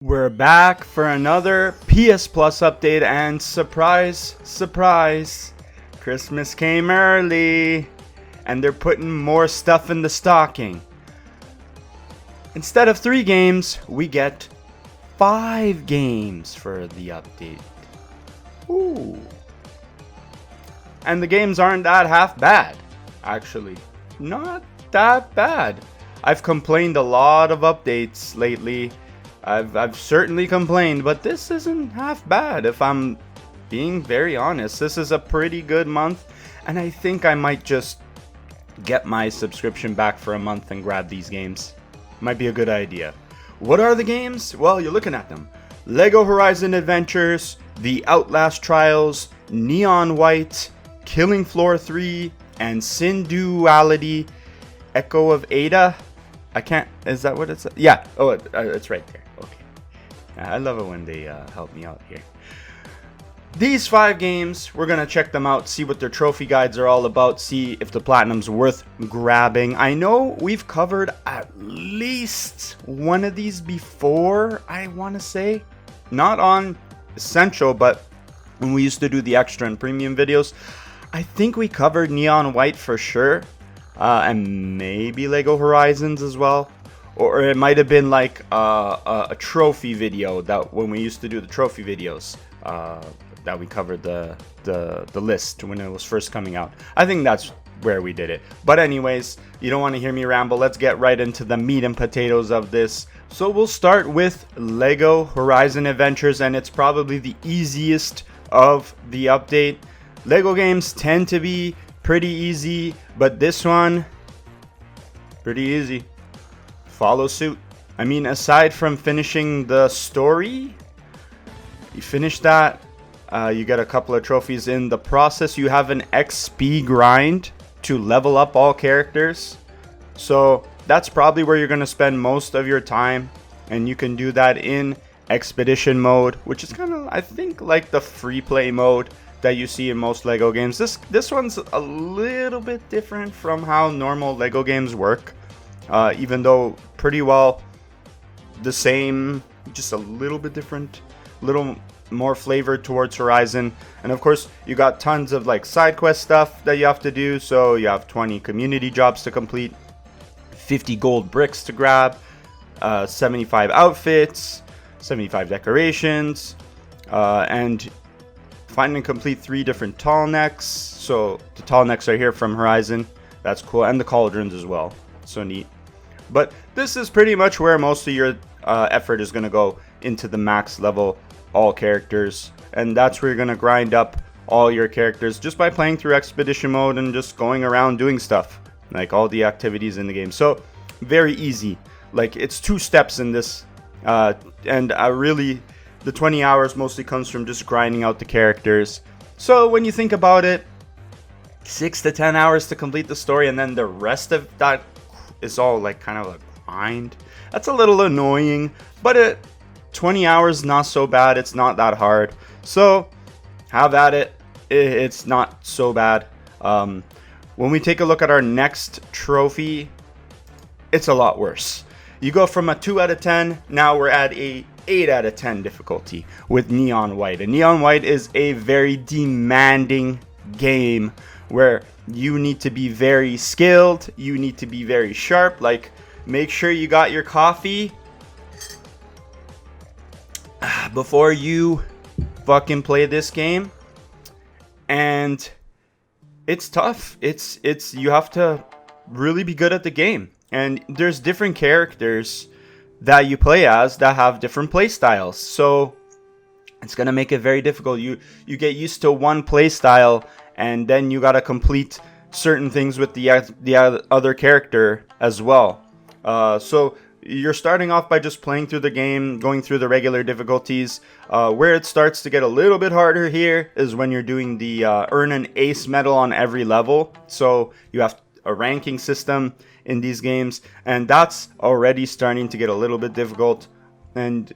We're back for another PS Plus update, and surprise, surprise, Christmas came early, and they're putting more stuff in the stocking. Instead of 3 games, we get 5 games for the update. Ooh. And the games aren't that half bad, actually. Not that bad. I've complained a lot of updates lately. I've certainly complained, but this isn't half bad if I'm being very honest. This is a pretty good month, and I think I might just get my subscription back for a month and grab these games. Might be a good idea. What are the games? Well, you're looking at them. Lego Horizon Adventures, The Outlast Trials, Neon White, Killing Floor 3, and Synduality, Echo of Ada. Is that what it's? Yeah. Oh, it's right there. Okay. I love it when they help me out here. These 5 games, we're going to check them out, see what their trophy guides are all about, see if the platinum's worth grabbing. I know we've covered at least one of these before, I want to say. Not on Essential, but when we used to do the extra and premium videos, I think we covered Neon White for sure. And maybe Lego Horizons as well, or it might have been like a trophy video that when we used to do the trophy videos that we covered the list when it was first coming out. I think that's where we did it. But anyways, you don't want to hear me ramble. Let's get right into the meat and potatoes of this. So we'll start with Lego Horizon Adventures, and it's probably the easiest of the update. Lego games tend to be pretty easy, but this one, pretty easy. Follow suit. I mean, aside from finishing the story, you finish that, you get a couple of trophies in the process. You have an XP grind to level up all characters, so that's probably where you're going to spend most of your time, and you can do that in expedition mode, which is kind of, I think, like the free play mode that you see in most Lego games. This one's a little bit different from how normal Lego games work, even though pretty well the same, just a little bit different, little more flavor towards Horizon. And of course, you got tons of like side quest stuff that you have to do. So you have 20 community jobs to complete, 50 gold bricks to grab, 75 outfits, 75 decorations, and find and complete 3 different tall necks. So the tall necks are here from Horizon. That's cool. And the cauldrons as well. So neat. But this is pretty much where most of your effort is going to go, into the max level all characters. And that's where you're going to grind up all your characters just by playing through expedition mode and just going around doing stuff. Like all the activities in the game. So very easy. Like it's 2 steps in this. And I really... The 20 hours mostly comes from just grinding out the characters. So when you think about it, 6 to 10 hours to complete the story, and then the rest of that is all like kind of a grind. That's a little annoying, but 20 hours not so bad. It's not that hard. So have at it. It's not so bad. When we take a look at our next trophy, it's a lot worse. You go from a 2 out of 10, now we're at a 8 out of 10 difficulty with Neon White. And Neon White is a very demanding game where you need to be very skilled, you need to be very sharp. Like, make sure you got your coffee before you fucking play this game. And it's tough. It's you have to really be good at the game. And there's different characters that you play as that have different play styles, so it's gonna make it very difficult. You get used to one play style, and then you gotta complete certain things with the other character as well. So you're starting off by just playing through the game, going through the regular difficulties. Where it starts to get a little bit harder here is when you're doing the earn an ace medal on every level. So you have a ranking system in these games, and that's already starting to get a little bit difficult. And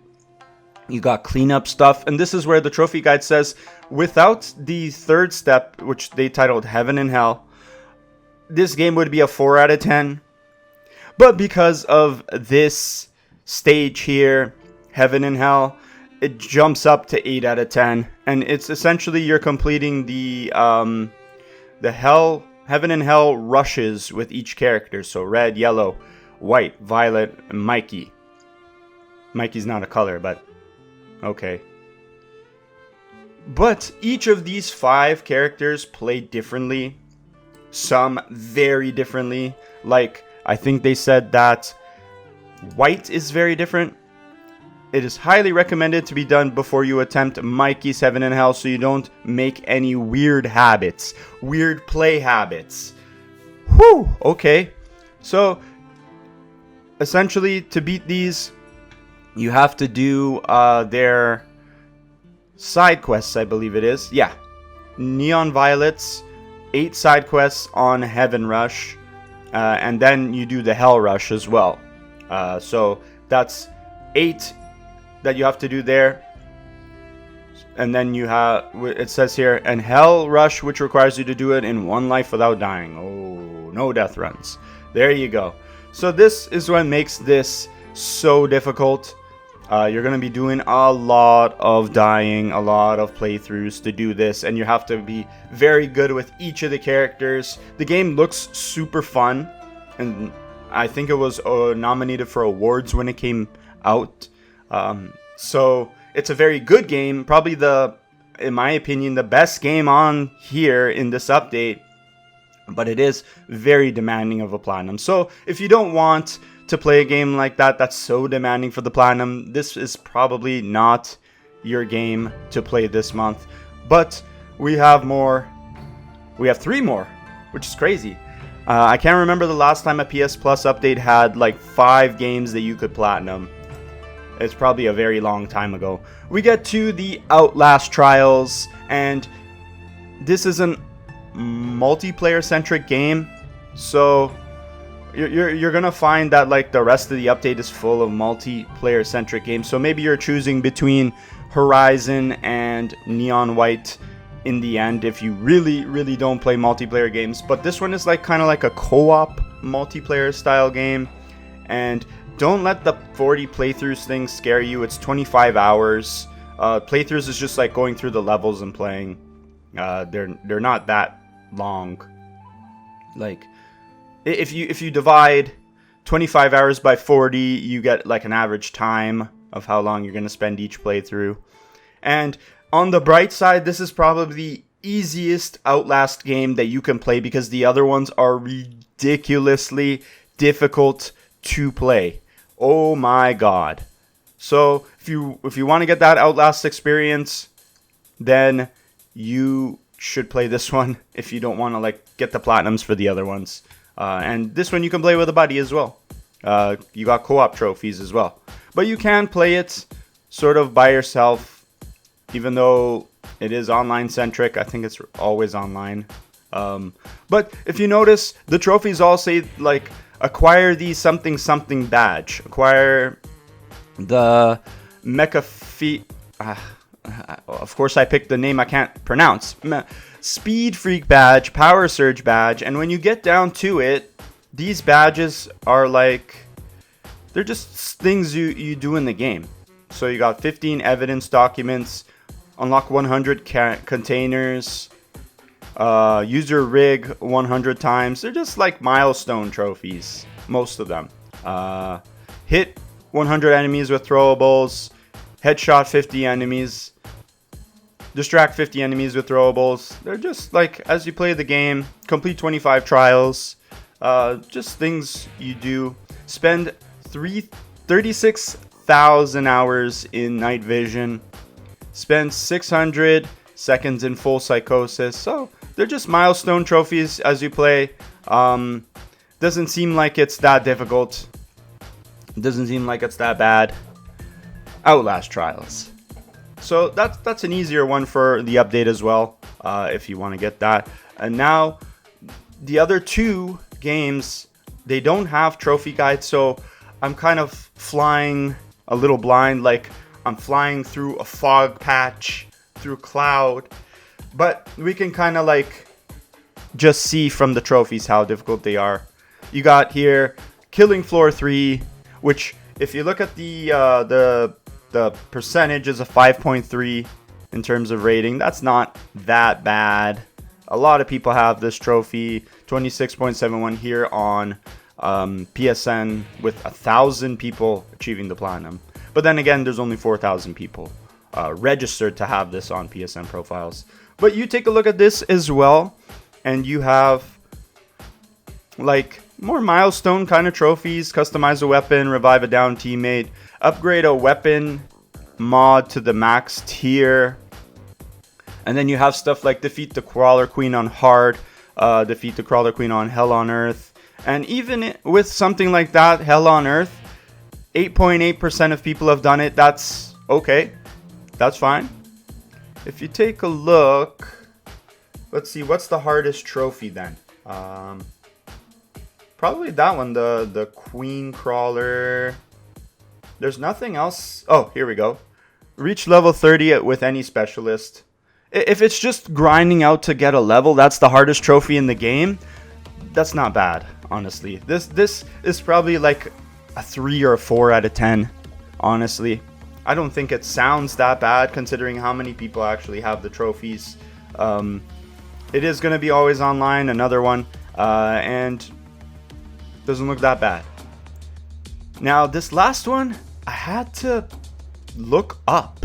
you got cleanup stuff, and this is where the trophy guide says without the 3rd step, which they titled Heaven and Hell, this game would be a 4 out of 10. But because of this stage here, Heaven and Hell, it jumps up to 8 out of 10. And it's essentially you're completing the Heaven and Hell rushes with each character. So red, yellow, white, violet, and Mikey. Mikey's not a color, but okay. But each of these 5 characters play differently. Some very differently. Like, I think they said that white is very different. It is highly recommended to be done before you attempt Mikey's Heaven and Hell so you don't make any weird habits. Weird play habits. Whew, okay. So, essentially, to beat these, you have to do their side quests, I believe it is. Yeah. Neon Violets, 8 side quests on Heaven Rush, and then you do the Hell Rush as well. So that's 8 that you have to do there. And then you have, it says here, and Hell Rush, which requires you to do it in 1 life without dying. Oh, no death runs. There you go. So this is what makes this so difficult. You're going to be doing a lot of dying, a lot of playthroughs to do this, and you have to be very good with each of the characters. The game looks super fun, and I think it was nominated for awards when it came out. So it's a very good game, probably in my opinion, the best game on here in this update, but it is very demanding of a platinum. So if you don't want to play a game like that that's so demanding for the platinum, this is probably not your game to play this month. But we have more. We have 3 more, which is crazy. I can't remember the last time a PS Plus update had like 5 games that you could platinum. It's probably a very long time ago. We get to the Outlast trials, and this is a multiplayer centric game, so you're gonna find that like the rest of the update is full of multiplayer centric games. So maybe you're choosing between Horizon and Neon White in the end if you really don't play multiplayer games. But this one is like kind of like a co-op multiplayer style game, and don't let the 40 playthroughs thing scare you. It's 25 hours. Playthroughs is just like going through the levels and playing. They're not that long. Like, if you divide 25 hours by 40, you get like an average time of how long you're going to spend each playthrough. And on the bright side, this is probably the easiest Outlast game that you can play because the other ones are ridiculously difficult to play. Oh my god. So if you want to get that Outlast experience, then you should play this one if you don't want to like get the platinums for the other ones. And this one you can play with a buddy as well. You got co-op trophies as well. But you can play it sort of by yourself, even though it is online centric. I think it's always online. But if you notice, the trophies all say like acquire the something something badge. Acquire the Mecha of course I picked the name I can't pronounce. Speed Freak badge, Power Surge badge, and when you get down to it, these badges are like, they're just things you do in the game. So you got 15 evidence documents, unlock 100 containers, use your rig 100 times. They're just like milestone trophies, most of them. Hit 100 enemies with throwables, headshot 50 enemies, distract 50 enemies with throwables. They're just like, as you play the game, complete 25 trials, just things you do. Spend 36,000 hours in night vision. Spend 600 seconds in full psychosis. So they're just milestone trophies as you play. Doesn't seem like it's that difficult. Doesn't seem like it's that bad. Outlast trials. So that's an easier one for the update as well, if you want to get that. And now the other 2 games, they don't have trophy guides, so I'm kind of flying a little blind, like I'm flying through a fog patch, through cloud. But we can kind of like just see from the trophies how difficult they are. You got here Killing Floor 3, which if you look at the The percentage is a 5.3 in terms of rating. That's not that bad. A lot of people have this trophy. 26.71 here on PSN with 1,000 people achieving the platinum. But then again, there's only 4,000 people registered to have this on PSN profiles. But you take a look at this as well, and you have like more milestone kind of trophies. Customize a weapon, revive a down teammate, upgrade a weapon mod to the max tier. And then you have stuff like defeat the Crawler Queen on hard, defeat the Crawler Queen on Hell on Earth. And even with something like that, Hell on Earth, 8.8% of people have done it. That's okay. That's fine. If you take a look, let's see, what's the hardest trophy then? Probably that one, the Queen Crawler. There's nothing else. Oh, here we go. Reach level 30 with any specialist. If it's just grinding out to get a level, that's the hardest trophy in the game. That's not bad, honestly. This is probably like a 3 or a 4 out of 10, honestly. I don't think it sounds that bad considering how many people actually have the trophies. It is going to be always online, another one, and doesn't look that bad. Now, this last one, I had to look up.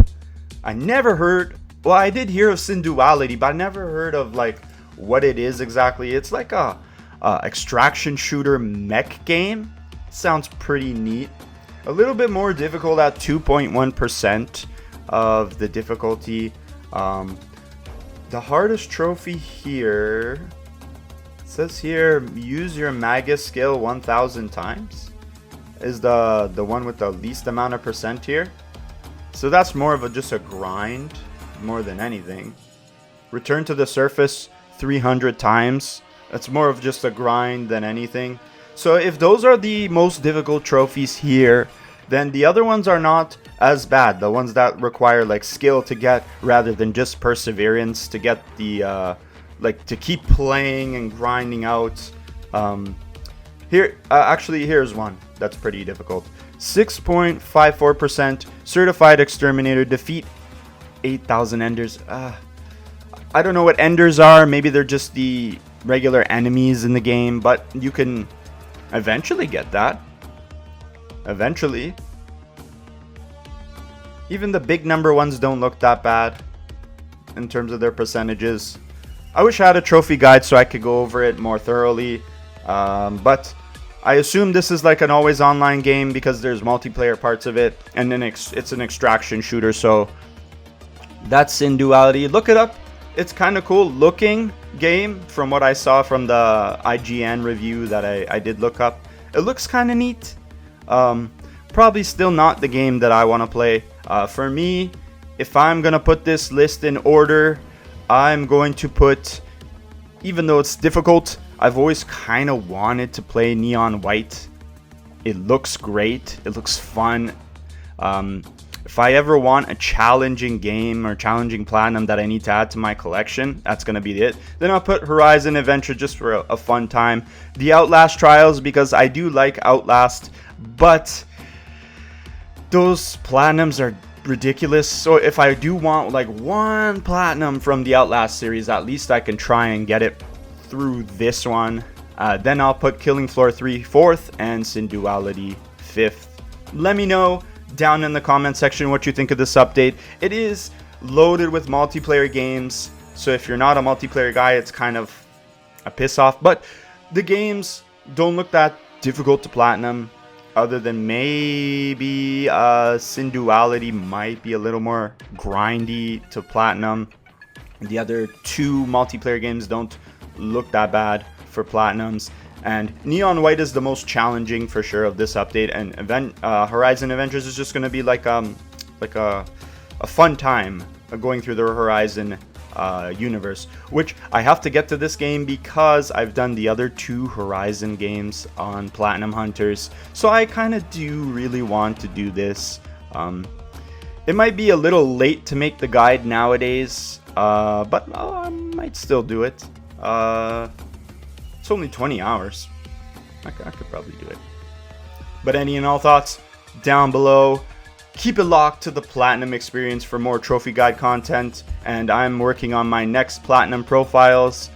I never heard... Well, I did hear of Synduality, but I never heard of like what it is exactly. It's like a extraction shooter mech game. Sounds pretty neat. A little bit more difficult at 2.1% of the difficulty. The hardest trophy here, it says here, use your Magus skill 1,000 times. Is the one with the least amount of percent here. So that's more of just a grind. More than anything. Return to the surface 300 times. That's more of just a grind than anything. So if those are the most difficult trophies here, then the other ones are not as bad. The ones that require like skill to get rather than just perseverance to get the like to keep playing and grinding out. Actually here's one that's pretty difficult. 6.54% certified exterminator, defeat 8,000 enders. I don't know what enders are. Maybe they're just the regular enemies in the game, but you can eventually get that. Eventually. Even the big number ones don't look that bad in terms of their percentages. I wish I had a trophy guide so I could go over it more thoroughly, but I assume this is like an always online game because there's multiplayer parts of it, and then it's an extraction shooter, so that's Synduality. Look it up. It's kind of cool looking game from what I saw from the IGN review that I did look up. It looks kind of neat. Probably still not the game that I want to play. For me, if I'm going to put this list in order, I'm going to put, even though it's difficult, I've always kind of wanted to play Neon White. It looks great. It looks fun. If I ever want a challenging game or challenging platinum that I need to add to my collection, that's going to be it. Then I'll put Horizon Adventure just for a fun time. The Outlast Trials, because I do like Outlast, but those platinums are ridiculous. So if I do want like one platinum from the Outlast series, at least I can try and get it through this one. Then I'll put Killing Floor 3 4th and Synduality 5th. Let me know down in the comment section what you think of this update. It is loaded with multiplayer games, so if you're not a multiplayer guy, it's kind of a piss off, but the games don't look that difficult to platinum, other than maybe Synduality might be a little more grindy to platinum. The other two multiplayer games don't look that bad for platinums. And Neon White is the most challenging for sure of this update, and Horizon Adventures is just going to be like a fun time going through the Horizon universe, which I have to get to this game because I've done the other two Horizon games on Platinum Hunters, so I kind of do really want to do this. It might be a little late to make the guide nowadays, but I might still do it. It's only 20 hours. I could probably do it. But any and all thoughts down below. keep it locked to the Platinum experience for more Trophy Guide content, and I'm working on my next Platinum profiles.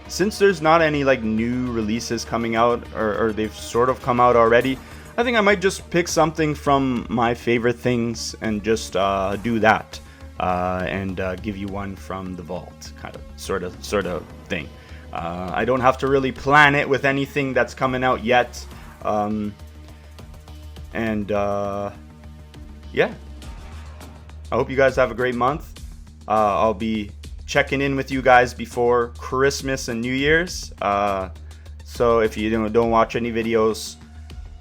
Since there's not any like new releases coming out, or they've sort of come out already, I think I might just pick something from my favorite things and just do that, and give you one from the vault, kind of, sort of thing. I don't have to really plan it with anything that's coming out yet, yeah. I hope you guys have a great month. I'll be checking in with you guys before Christmas and New Year's. So if you don't watch any videos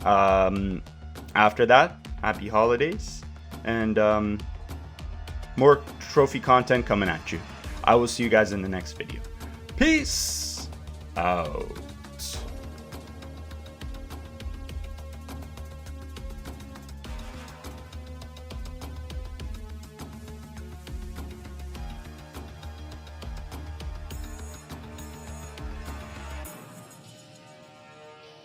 after that, happy holidays, and more trophy content coming at you. I will see you guys in the next video. Peace out.